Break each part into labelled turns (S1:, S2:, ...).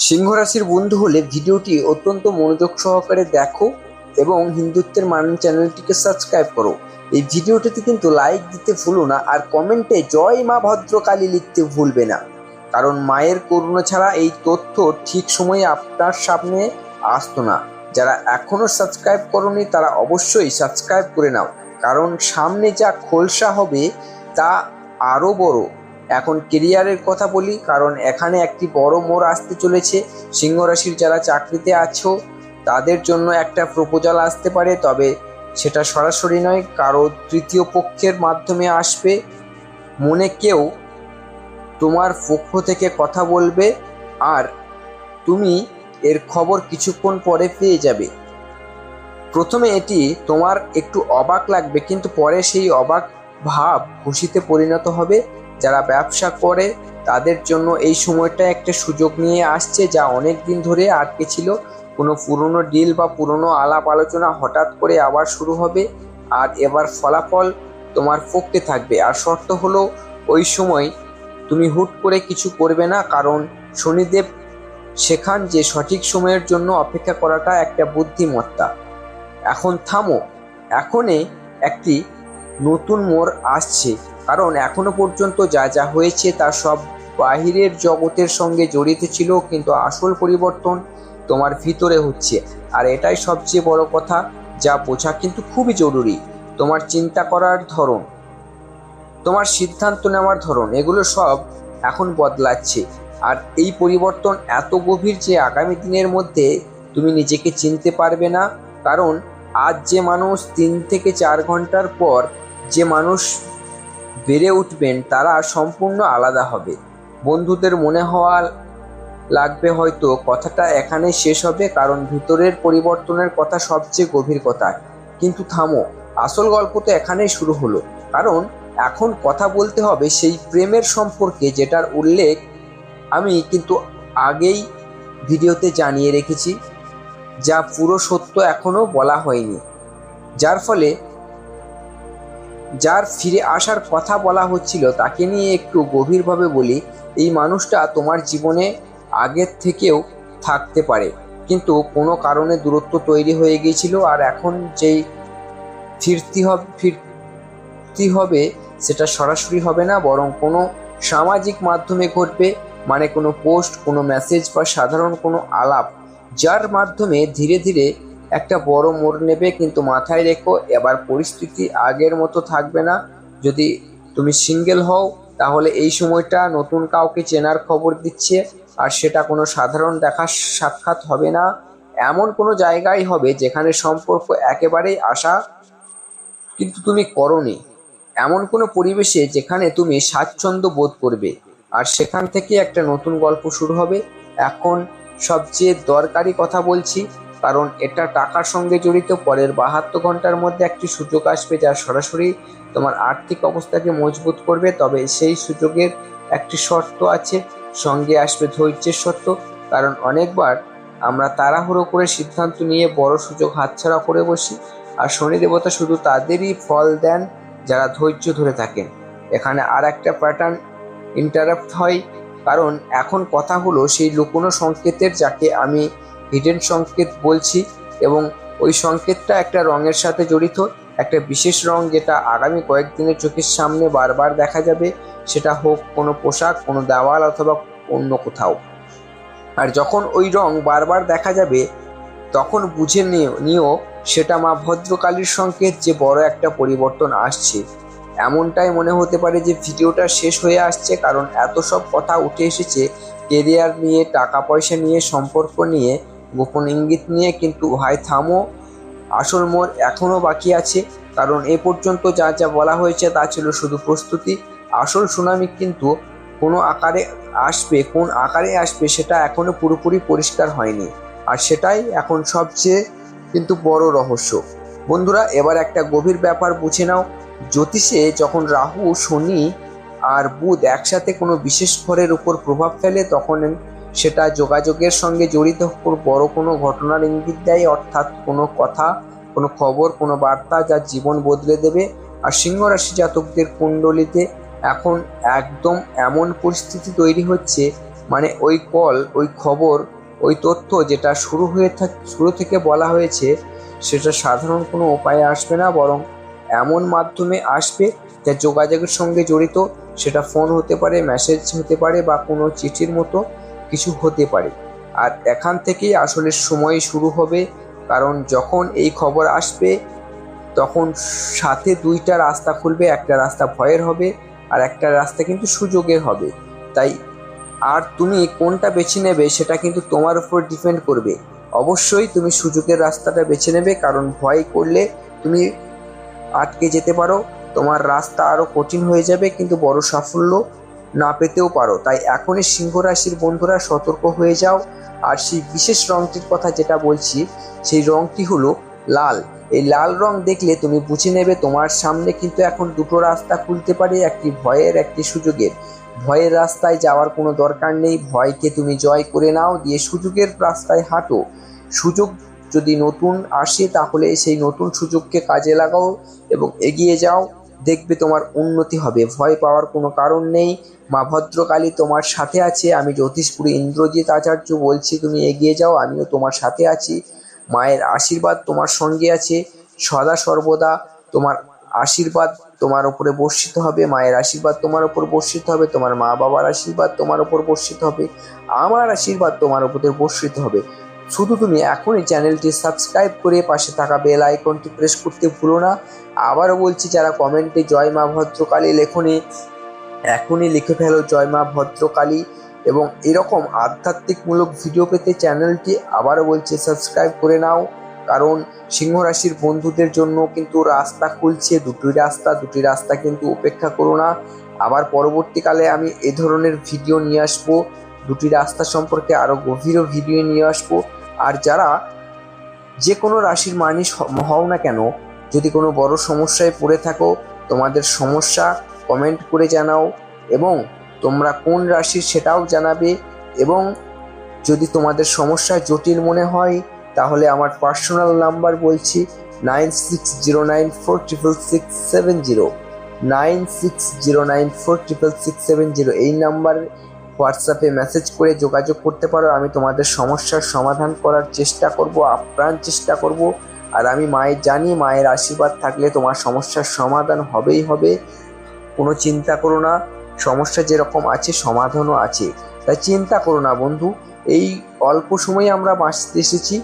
S1: সিংহ রাশির বন্ধু হলে ভিডিওটি অত্যন্ত মনোযোগ সহকারে দেখো এবং হিন্দুত্বের মান চ্যানেলটিকে সাবস্ক্রাইব করো। এই ভিডিওটিতে কিন্তু লাইক দিতে ভুলো না, আর কমেন্টে জয় মা ভদ্রকালী লিখতে ভুলবে না, কারণ মায়ের করুণা ছাড়া এই তথ্য ঠিক সময়ে আপনার সামনে আসতো না। যারা এখনো সাবস্ক্রাইব করোনি তারা অবশ্যই সাবস্ক্রাইব করে নাও, কারণ সামনে যা খোলসা হবে তা আরও বড়। এখন কেরিয়ারের কথা বলি, কারণ এখানে একটি বড় মোড় আসতে চলেছে। সিংহ রাশির যারা চাকরিতে আছো তাদের জন্য একটা প্রপোজাল আসতে পারে, তবে সেটা সরাসরি নয়, কারো তৃতীয় পক্ষের মাধ্যমে আসবে। মনে কেউ তোমার পক্ষ থেকে কথা বলবে আর তুমি এর খবর কিছুক্ষণ পরে পেয়ে যাবে। প্রথমে এটি তোমার একটু অবাক লাগবে, কিন্তু পরে সেই অবাক ভাব খুশিতে পরিণত হবে। যারা ব্যবসা করে তাদের জন্য এই সময়টা একটা সুযোগ নিয়ে আসছে, যা অনেক দিন ধরে আটকে ছিল। কোনো পুরনো ডিল বা পুরনো আলাপ আলোচনা হঠাৎ করে আবার শুরু হবে, আর এবার ফলাফল তোমার পক্ষে থাকবে। আর শর্ত হলো ওই সময় তুমি হুট করে কিছু করবে না, কারণ শনিদেব শেখান যে সঠিক সময়ের জন্য অপেক্ষা করাটা একটা বুদ্ধিমত্তা। এখন থামো, এখনই একটি নতুন মোড় আসছে, কারণ এখনো পর্যন্ত যা যা হয়েছে তা সব বাহিরের জগতের সঙ্গে জড়িত ছিল, কিন্তু আসল পরিবর্তন তোমার ভিতরে হচ্ছে। আর এটাই সবচেয়ে বড় কথা, যা বোঝা কিন্তু খুবই জরুরি। তোমার চিন্তা করার ধরন, তোমার সিদ্ধান্ত নেওয়ার ধরন, এগুলো সব এখন বদলাচ্ছে। আর এই পরিবর্তন এত গভীর যে আগামী দিনের মধ্যে তুমি নিজেকে চিনতে পারবে না, কারণ আজ যে মানুষ 3 থেকে 4 ঘন্টার পর যে মানুষ বেড়ে উঠবেন তারা সম্পূর্ণ আলাদা হবে। বন্ধুদের মনে হওয়া লাগবে হয়তো কথাটা এখানেই শেষ হবে, কারণ ভিতরের পরিবর্তনের কথা সবচেয়ে গভীর কথা। কিন্তু থামো, আসল গল্প তো এখানেই শুরু হলো, কারণ এখন কথা বলতে হবে সেই প্রেমের সম্পর্কে, যেটার উল্লেখ আমি কিন্তু আগেই ভিডিওতে জানিয়ে রেখেছি, যা পুরো সত্য এখনো বলা হয়নি। যার ফিরে আসার কথা বলা হচ্ছিল তাকে নিয়ে একটু গভীরভাবে বলি। এই মানুষটা তোমার জীবনে আগের থেকেও থাকতে পারে, কিন্তু কোনো কারণে দূরত্ব তৈরি হয়ে গিয়েছিল। আর এখন যেই ফিরতি হবে সেটা সরাসরি হবে না, বরং কোনো সামাজিক মাধ্যমে ঘটবে। মানে কোনো পোস্ট, কোনো মেসেজ বা সাধারণ কোনো আলাপ, যার মাধ্যমে ধীরে ধীরে একটা বড় মোড় নেবে। কিন্তু মাথায় রেখো, এবার পরিস্থিতি আগের মতো থাকবে না। যদি তুমি সিঙ্গেল হও তাহলে এই সময়টা নতুন কাউকে চেনার খবর দিচ্ছে, আর সেটা কোনো সাধারণ দেখা সাক্ষাৎ হবে না, এমন কোনো জায়গায় হবে যেখানে সম্পর্ক একেবারেই আশা কিন্তু তুমি করোনি, এমন কোনো পরিবেশে যেখানে তুমি স্বাচ্ছন্দ্য বোধ করবে। আর সেখান থেকে একটা নতুন গল্প শুরু হবে। এখন সবচেয়ে দরকারি কথা বলছি, কারণ এটা টাকার সঙ্গে জড়িত। পরের 72 ঘন্টার মধ্যে একটি সুযোগ আসবে যা সরাসরি তোমার আর্থিক অবস্থাকে মজবুত করবে, তবে সেই সুযোগের একটি শর্ত আছে, সঙ্গে আসবে ধৈর্যের শর্ত। কারণ অনেকবার আমরা তাড়াহুড়ো করে সিদ্ধান্ত নিয়ে বড় সুযোগ হাতছাড়া করে বসি, আর শনি দেবতা শুধু তাদেরই ফল দেন যারা ধৈর্য ধরে থাকেন। এখানে আর একটা প্যাটার্ন ইন্টারাপ্ট হয়, কারণ এখন কথা হলো সেই লুকোনো সংকেতের, যাকে আমি হিডেন সংকেত বলছি। এবং ওই সংকেতটা একটা রঙের সাথে জড়িত, একটা বিশেষ রং যেটা আগামী কয়েকদিনের চোখের সামনে বারবার দেখা যাবে। সেটা হোক কোনো পোশাক, কোনো দেওয়াল অথবা অন্য কোথাও। আর যখন ওই রং বারবার দেখা যাবে তখন বুঝে নিও সেটা মা ভদ্রকালীর সংকেত যে বড় একটা পরিবর্তন আসছে। এমনটাই মনে হতে পারে যে ভিডিওটা শেষ হয়ে আসছে, কারণ এত সব কথা উঠে এসেছে কেরিয়ার নিয়ে, টাকা পয়সা নিয়ে, সম্পর্ক নিয়ে, গোপন ইঙ্গিত নিয়ে। কিন্তু ভাই থামো, আসল মোড় এখনও বাকি আছে, কারণ এ পর্যন্ত যা যা বলা হয়েছে তা ছিল শুধু প্রস্তুতি। আসল সুনামি কিন্তু কোন আকারে আসবে সেটা এখনো পুরোপুরি পরিষ্কার হয়নি, আর সেটাই এখন সবচেয়ে কিন্তু বড় রহস্য। বন্ধুরা, এবার একটা গভীর ব্যাপার বুঝে নাও। জ্যোতিষে যখন রাহু, শনি আর বুধ একসাথে কোনো বিশেষ ঘরের উপর প্রভাব ফেলে, তখন সেটা যোগাযোগের সঙ্গে জড়িত বড় কোনো ঘটনার ইঙ্গিত দেয়, অর্থাৎ কোনো কথা, কোনো খবর, কোনো বার্তা যা জীবন বদলে দেবে। আর সিংহ রাশি জাতকদের কুণ্ডলিতে এখন একদম এমন পরিস্থিতি তৈরি হচ্ছে, মানে ওই খবর ওই তথ্য যেটা শুরু থেকে বলা হয়েছে সেটা সাধারণ কোনো উপায়ে আসবে না, বরং এমন মাধ্যমে আসবে যা যোগাযোগের সঙ্গে জড়িত। সেটা ফোন হতে পারে, মেসেজ হতে পারে, বা কোনো চিঠির মতো কিছু হতে পারে। আর এখান থেকেই আসলে সময় শুরু হবে, কারণ যখন এই খবর আসবে তখন সাথে দুইটা রাস্তা খুলবে। একটা রাস্তা ভয়ের হবে আর একটা রাস্তা কিন্তু সুযোগের হবে। তাই আর তুমি কোনটা বেছে নেবে সেটা কিন্তু তোমার উপর ডিপেন্ড করবে। অবশ্যই তুমি সুযোগের রাস্তাটা বেছে নেবে, কারণ ভয় করলে তুমি আটকে যেতে পারো, তোমার রাস্তা আরো কঠিন হয়ে যাবে, কিন্তু বড় সাফল্য না পেতেও পারো। তাই এখনই সিংহ রাশির বন্ধুরা সতর্ক হয়ে যাও। আর সেই বিশেষ রংটির কথা যেটা বলছি, সেই রংটি হলো লাল। এই লাল রং দেখলে তুমি বুঝে নেবে তোমার সামনে কিন্তু এখন দুটো রাস্তা খুলতে পারে, একটি ভয়ের, একটি সুযোগের। ভয়ের রাস্তায় যাওয়ার কোনো দরকার নেই, ভয়কে তুমি জয় করে নাও, দিয়ে সুযোগের রাস্তায় হাঁটো। সুযোগ যদি নতুন আসে তাহলে সেই নতুন সুযোগকে কাজে লাগাও এবং এগিয়ে যাও, দেখবে তোমার উন্নতি হবে। ভয় পাওয়ার কোনো কারণ নেই, মা ভদ্রকালী তোমার সাথে আছে। আমি জ্যোতিষপুরী ইন্দ্রজিৎ আচার্য বলছি, তুমি এগিয়ে যাও, আমিও তোমার সাথে আছি। মায়ের আশীর্বাদ তোমার সঙ্গে আছে সদা সর্বদা। তোমার আশীর্বাদ তোমার উপরে বর্ষিত হবে, মায়ের আশীর্বাদ তোমার উপর বর্ষিত হবে, তোমার মা বাবার আশীর্বাদ তোমার উপর বর্ষিত হবে, আমার আশীর্বাদ তোমার উপর বর্ষিত হবে। শুধু তুমি এখনই চ্যানেলটি সাবস্ক্রাইব করে পাশে থাকা বেল আইকনটি প্রেস করতে ভুলো না। আবারও বলছি, যারা কমেন্টে জয় মা ভদ্রকালী লেখনি, এখনই লিখে ফেলো জয় মা ভদ্রকালী। এবং এরকম আধ্যাত্মিকমূলক ভিডিও পেতে চ্যানেলটি আবারও বলছি সাবস্ক্রাইব করে নাও, কারণ সিংহ রাশির বন্ধুদের জন্য কিন্তু রাস্তা খুলছে, দুটি রাস্তা কিন্তু উপেক্ষা করো না। আবার পরবর্তীকালে আমি এ ধরনের ভিডিও নিয়ে আসবো, দুটি রাস্তা সম্পর্কে আরও গভীর ভিডিও নিয়ে আসবো। আর যারা যে কোনো রাশির মানুষ হও না কেন, যদি কোনো বড় সমস্যায় পড়ে থাকো, তোমাদের সমস্যা কমেন্ট করে জানাও, এবং তোমরা কোন রাশির সেটাও জানাবে। এবং যদি তোমাদের সমস্যা জটিল মনে হয় তাহলে আমার পার্সোনাল নাম্বার বলছি 9609466670, 9609466670। এই নাম্বার হোয়াটসঅ্যাপে মেসেজ করে যোগাযোগ করতে পারো। আমি তোমাদের সমস্যার সমাধান করার চেষ্টা করব, আপ্রাণ চেষ্টা করব। আর আমি জানি মায়ের আশীর্বাদ থাকলে তোমার সমস্যার সমাধান হবেই হবে। কোনো চিন্তা করো না, সমস্যা যেরকম আছে সমাধানও আছে, তাই চিন্তা করো না বন্ধু। এই অল্প সময়ে আমরা বাঁচতে এসেছি,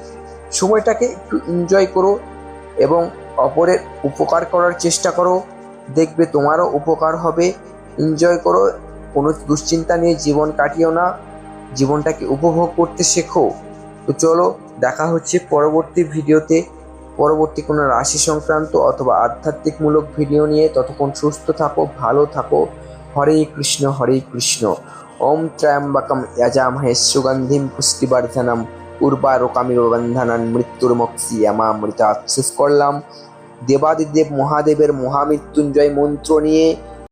S1: সময়টাকে একটু এনজয় করো এবং অপরের উপকার করার চেষ্টা করো, দেখবে তোমারও উপকার হবে। এনজয় করো, কোনো দুশ্চিন্তা নিয়ে জীবন কাটিও না, জীবনটাকে উপভোগ করতে শেখো। তো চলো, দেখা হচ্ছে পরবর্তী ভিডিওতে, পরবর্তী কোনো রাশি সংক্রান্ত অথবা আধ্যাত্মিকমূলক ভিডিও নিয়ে। ততক্ষণ সুস্থ থাকো, ভালো থাকো। হরে কৃষ্ণ হরে কৃষ্ণ। ওম ত্র্যম্বকম যজামহে সুগন্ধিম পুষ্টিবর্ধনম উর্বারুকমিব বন্ধনান মৃত্যুর্মুক্ষীয়মামৃতাৎ। শেষ করলাম দেবাদিদেব মহাদেবের মহামৃত্যুঞ্জয় মন্ত্র নিয়ে।